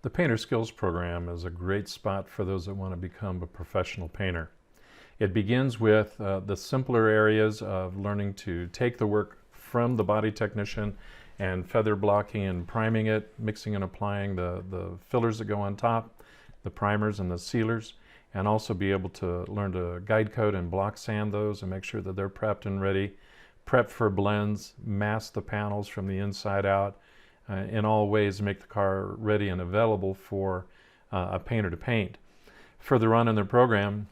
The Painter Skills Program is a great spot for those that want to become a professional painter. It begins with the simpler areas of learning to take the work from the body technician and feather blocking and priming it, mixing and applying the fillers that go on top, the primers and the sealers, and also be able to learn to guide coat and block sand those and make sure that they're prepped and ready, prep for blends, mask the panels from the inside out, in all ways make the car ready and available for a painter to paint. Further on in their program,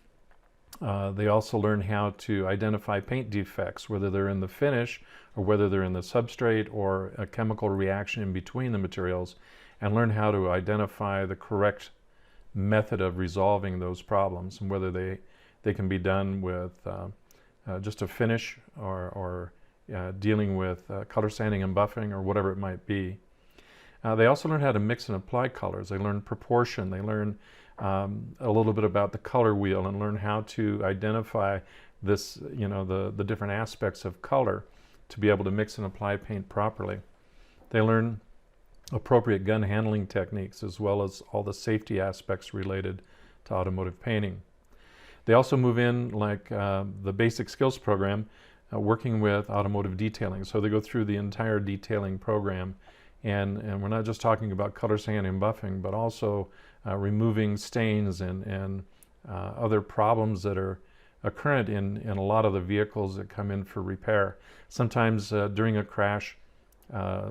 they also learn how to identify paint defects, whether they're in the finish or whether they're in the substrate or a chemical reaction in between the materials, and learn how to identify the correct method of resolving those problems, and whether they can be done with just a finish or dealing with color sanding and buffing or whatever it might be. They also learn how to mix and apply colors. They learn proportion. They learn a little bit about the color wheel and learn how to identify this, the different aspects of color to be able to mix and apply paint properly. They learn appropriate gun handling techniques as well as all the safety aspects related to automotive painting. They also move in like the basic skills program, working with automotive detailing. So they go through the entire detailing program, and we're not just talking about color sanding and buffing, but also removing stains and other problems that are occurrent in a lot of the vehicles that come in for repair. Sometimes during a crash,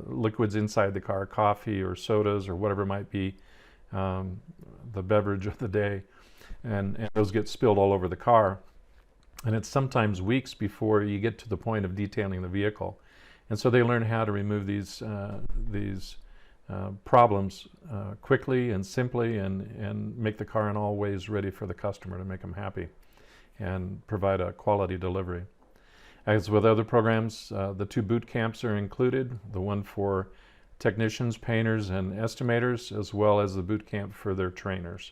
liquids inside the car, coffee or sodas or whatever it might be, the beverage of the day, and those get spilled all over the car. And it's sometimes weeks before you get to the point of detailing the vehicle. And so they learn how to remove these problems quickly and simply and make the car in all ways ready for the customer to make them happy and provide a quality delivery. As with other programs, the 2 boot camps are included, the one for technicians, painters, and estimators, as well as the boot camp for their trainers.